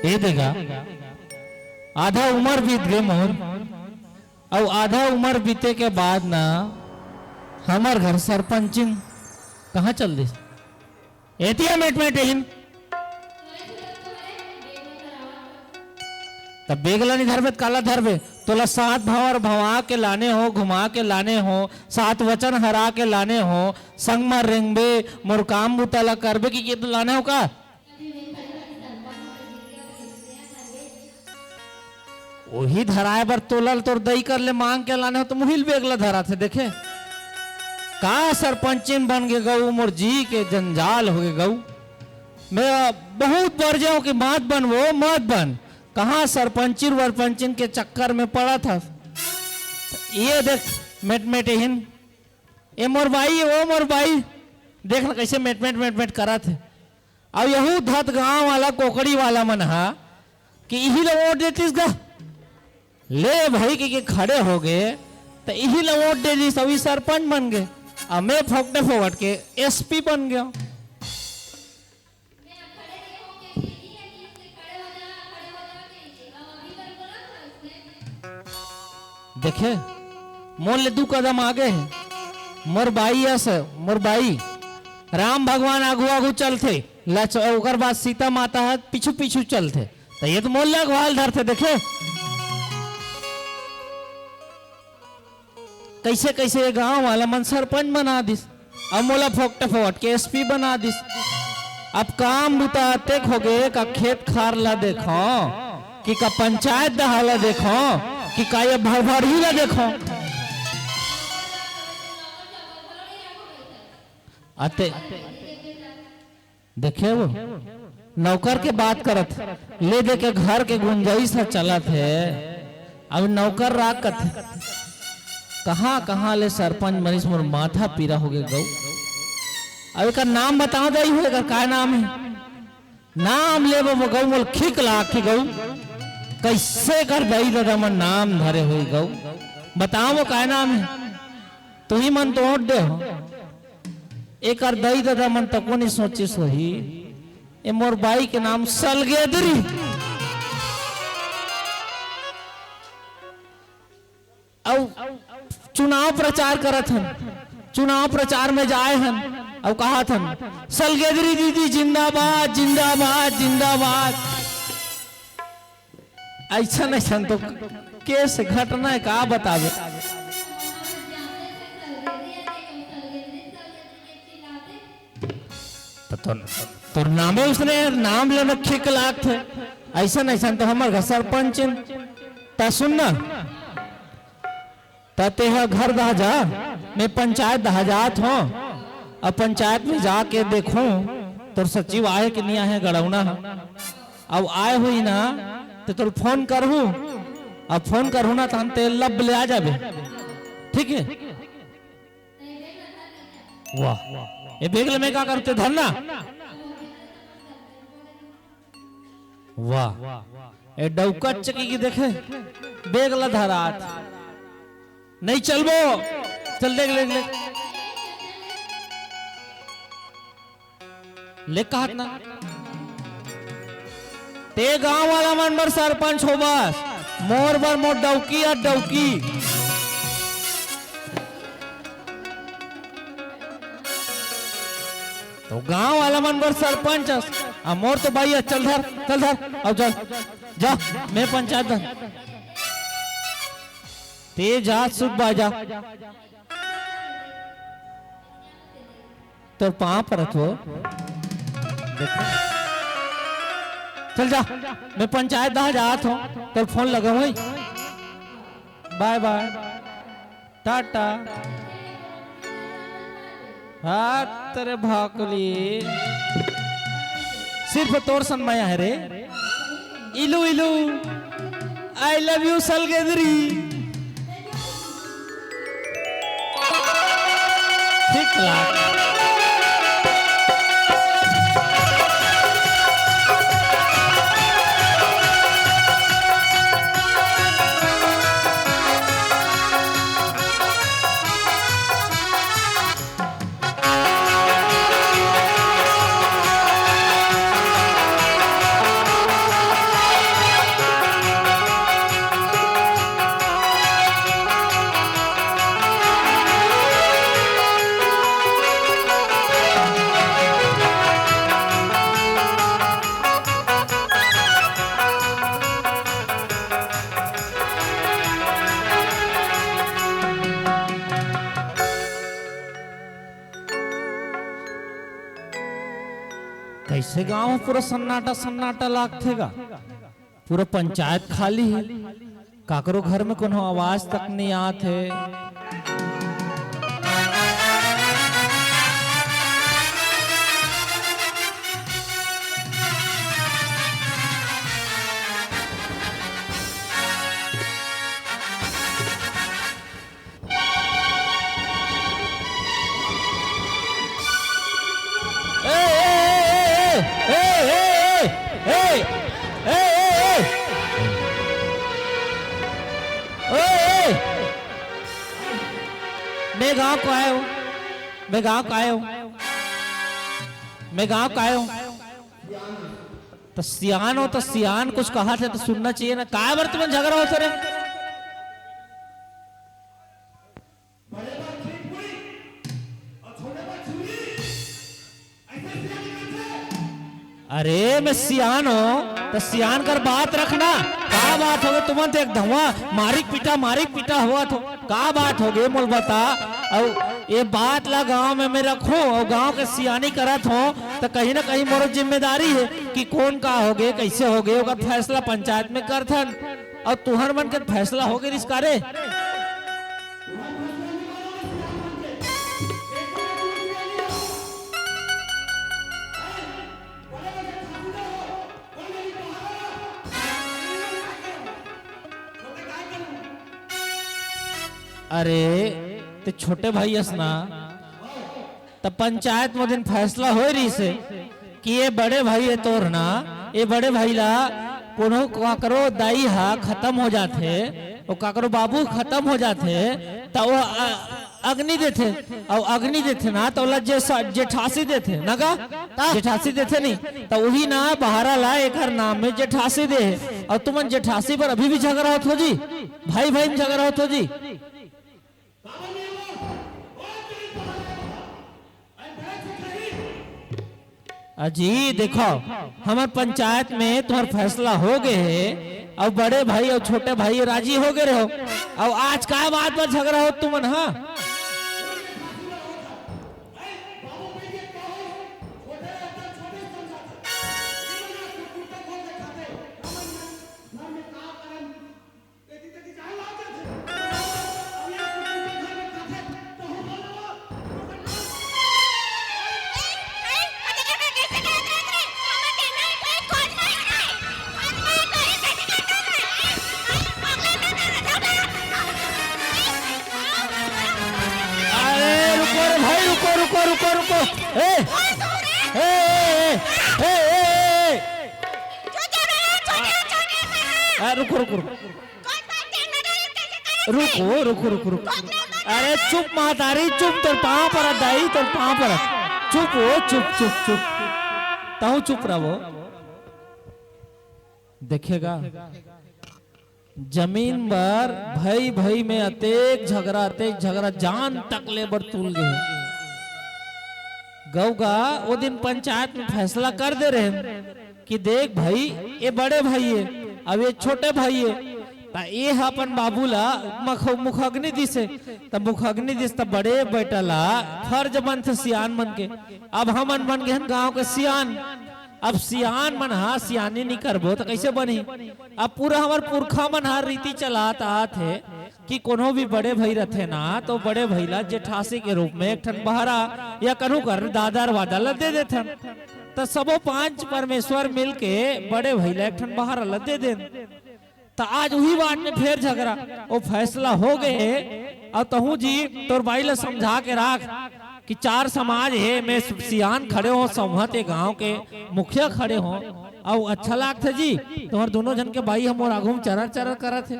ये देगा आधा उम्र बीत गए मोर। और आधा उम्र बीते के बाद ना हमार घर सरपंचिन कहाँ चल दी एतिया मेट तब बेगला नहीं धरबे काला धरबे तोला सात भंवर भवा के लाने हो, घुमा के लाने हो, सात वचन हरा के लाने हो, संग में रेंगबे मोर काम बुतला करबे कि तो लाने हो का। वही धराए बर तोलल तोर दई कर ले मांग के लाने हो तो मुहिल बेगला धरा थे देखे का सरपंचिन बन गए गऊ मोर जी के जंजाल हो गए गऊ। मैं बहुत बार जाऊं कि मत बन वो मत बन, कहाँ सरपंचिन वरपंचिन के चक्कर में पड़ा था। ये देख मेट ये मोर भाई वो मोर भाई देख ना कैसे मेट करा थे। अब यहू धत गांव वाला कोकड़ी वाला मन हा कि यही लोग वोट देतीस गा ले भाई के खड़े हो गए तो यही लोग वोट दे दी सभी सरपंच बन गए। अब मैं फोकटे फोकट के एसपी बन गया। देखे मोर ले 2 कदम आगे है मोर बाई ऐसे मोर बाई राम भगवान आगू आगू चलते ओकर बाद सीता माता है पीछू पीछू चलते तो ये तो मोर ले अगवाल धरते। देखे कैसे कैसे गांव वाला मन सरपंच बना दिस अब मोला फोकटे फोकट के एसपी बना दिस। अब काम बुताते हो गए का खेत खार ला देखो कि का पंचायत दहाला देखो कि का ये भरभरी ला देखो आते देखे वो नौकर के बात करत ले दे के घर के गुंजाइश चला थे। अब नौकर राकत कहाँ ले सरपंच मनीष मोर माथा पीरा हो गए गऊ। अब एक नाम बताओ दई हो का नाम है नाम ले वो गऊ मोल खिक लाखी गऊ कैसे कर दई दादा मन नाम धरे हुई गऊ बताओ वो का नाम है तू ही मन तोड़ दे हो एक दई दादा मन तको नहीं सोची सोही ए मोर बाई के नाम सलगेदरी। अब चुनाव प्रचार करत हन चुनाव प्रचार में जाए हन अब कहा थन सलगेदरी दीदी जिंदाबाद जिंदाबाद जिंदाबाद। ऐसा तो केस घटना है का बतावे। तो नामे उसने नाम ले रखे लाख थे ऐसा तो हमारे सरपंच ता सुनना ते घर दहा जा मैं पंचायत दहा जात हो अब पंचायत में जाके देखूं तो सचिव आए कि नहीं आए गड़ौना अब आए हुई ना तो फोन करूं अब फोन करूं ना तो हम तेल लब ले आ जाबे ठीक है। वाह ये बेगल में क्या करते धरना वाह ये डौकट चकी की देखे बेगला धरात नहीं चलबो चल देख ले ले कहा ना ते गांव वाला मन बर सरपंच हो बस मोर बर मोर डौकी और डौकी तो गांव वाला मन बर सरपंच मोर तो भाई चल धर अब चल जा मैं पंचायत धर ते जा सुख बाजा तो पां परत हो चल जा मैं पंचायत दहा जात हूं तो फोन लगा हुई बाय बाय टाटा हाथ तेरे भाकली सिर्फ तोर सन्माया है रे इलू इलू आई लव यू सलगेदरी ठीक लाग ऐसे गांव में पूरा सन्नाटा सन्नाटा लागथेगा, पूरा पंचायत खाली है, काकरो घर में कोनो आवाज तक नहीं आते। मैं गांव को आया हूं, मैं गांव का आया हूं, मैं गांव का आया हूं। तो सियान हो तो सियान कुछ कहा थे तो सुनना चाहिए ना। काय बार तुम झगड़ा होते रे? अरे मैं सियान हो तो सियान कर बात रखना। का बात हो गए तुम तो एक धुआं मारिक पीटा हुआ तो का बात हो गए मोल बता। और ये बात ला गांव में मैं रखूं और गांव के सियानी करत हो तो कहीं ना कहीं मोर जिम्मेदारी है कि कौन का हो गए कैसे हो गए ओकर फैसला पंचायत में करथन। और तुहर मन के फैसला हो गए रिश्कारे। अरे ते छोटे भाई असना तब पंचायत में दिन फैसला हो रही से कि ये बड़े भाई है तोर ना, ये बड़े भाई ला कोनो काकरो दाई हा खत्म हो जाते और काकरो बाबू खत्म हो जाते तो वो अग्नि देते और अग्नि देते ना तो जेठासी देते ना का जेठासी देते नहीं तो वही ना बहारा ला एक नाम में जेठासी दे। और तुम जेठासी पर अभी भी झगड़ा होत हो जी, भाई भाई में झगड़ा होत हो जी। अजी देखो हमारे पंचायत में तुम्हारा फैसला हो गए है और बड़े भाई और छोटे भाई राजी हो गए रहो और आज का बात पर झगड़ा हो तुम। हाँ रुको ए ए ए ए रुको रुको रुको रुको रुको रुको। अरे चुप महतारी चुप, तो पाँव पर दाई तो पाँव पर चुप हो, चुप चुप चुप ताऊ चुप रहो। देखेगा जमीन पर भाई भाई में अतेक झगड़ा जान तक ले बर तुल गए। गौगा वो दिन पंचायत में फैसला कर दे रहे कि देख भाई ये बड़े भाई है अब ये छोटे भाई है ये अपन बाबूला मुखअग्नि दिसे तब मुखअग्नि दिस तब बड़े बेटला फर्ज बन थे सियान मन के। अब हम बन गए गांव के सियान। अब सियान मन हा सियानी नहीं करबो तो कैसे बनी। अब पूरा हमार पुरखा मन हा रीति चलात आथे कि कोनो भी बड़े भाई रथे ना तो बड़े भैला जेठासी के रूप में एक ठन बहरा या कनु कर दादर वादा दे देथन। तो सबो पांच परमेश्वर मिल के बड़े भैला एक ठन बहरा दे दे। तो आज वही बात में फिर झगड़ा वो फैसला हो गए। और तहू जी तोर भाई ला समझा के राख कि चार समाज है मैं सियान खड़े हो संहत गांव के मुखिया खड़े हो और अच्छा लागते जी तुम्हारे दोनों जन के भाई हम और आगू में चरर चरर करत है।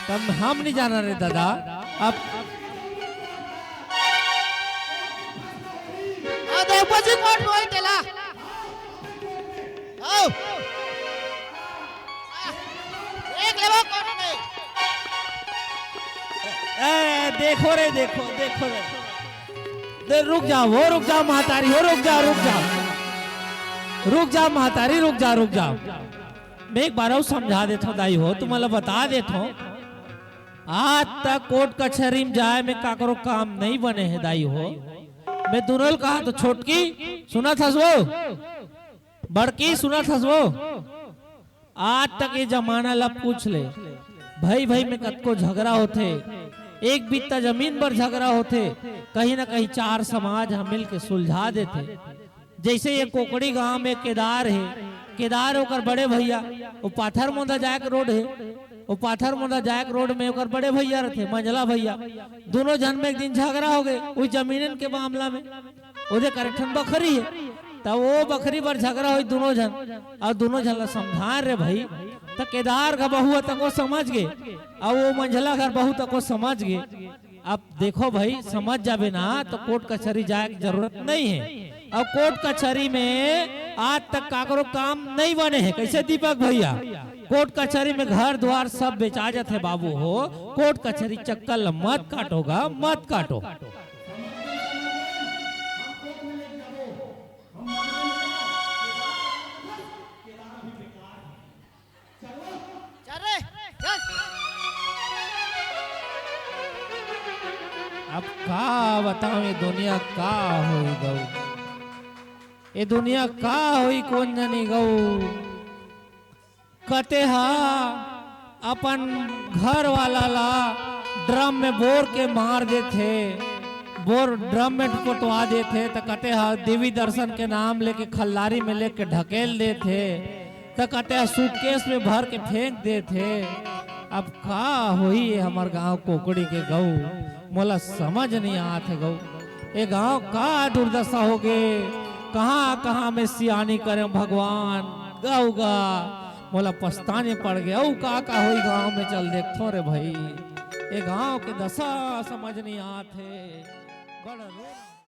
तब हम नहीं जाना रे दादा। अब देखो रे देखो देखो रे रुक जाओ महतारी हो रुक जाओ महतारी रुक जाओ। मैं एक बार समझा देता दाई हो तुम्हारा बता देता हूँ आज तक कोर्ट कचहरी में जाए में काकरो काम नहीं बने है दाई हो। मैं दोनों कहा तो छोटकी सुना था वो, बड़की सुना था वो। आज तक ये जमाना ला पूछ ले, भाई भाई में कतको झगड़ा होते, एक बित्ता जमीन पर झगड़ा होते, कहीं ना कहीं चार समाज हम मिल के सुलझा देते। जैसे ये कोकड़ी गांव में केदार है, केदार होकर बड़े भैया वो पाथर मोदा जाए के रोड है, वो पाथर मोदा जाए के रोड में ओकर बड़े भैया रहते मंझला भैया, दोनों जन में एक दिन झगड़ा हो गए उस जमीन के मामला में। ओदे करेक्शन बकरी है, तब वो बकरी पर झगड़ा हुई दोनों जन, और दोनों जन समझा रे भाई, तो केदार का बहू तक वो समझ गए और वो मंझला घर बहू तक वो समझ गए। अब देखो भाई समझ जाबे ना तो कोर्ट कचहरी जाए की जरूरत नहीं है। अब कोर्ट कचहरी में आज तक काकरो काम नहीं बने हैं। कैसे दीपक भैया, कोर्ट कचहरी में घर द्वार सब बेचा जाते है बाबू हो। कोर्ट कचहरी चक्कर मत काटोगा, मत काटो। अब का बताओ ये दुनिया का होई गऊ, ये दुनिया का होई कौन जानी गऊ। कते हा अपन घर वाला ला ड्रम में बोर के मार देते, बोर ड्रम में पटवा देते, तो कते हा देवी दर्शन के नाम लेके खल्लारी में लेके ढकेल देते, तो कते हा सूटकेस में भर के फेंक देते। अब का होई हमार गांव कोकड़ी के गऊ, मोला समझ नहीं आते गऊ। ये गांव का दुर्दशा हो गए, कहाँ कहाँ में सियानी करे भगवान गऊ गा, मोला पछताने पड़ गया। का होई गांव में चल देखो रे भाई, ये गांव के दशा समझ नहीं आते बड़ा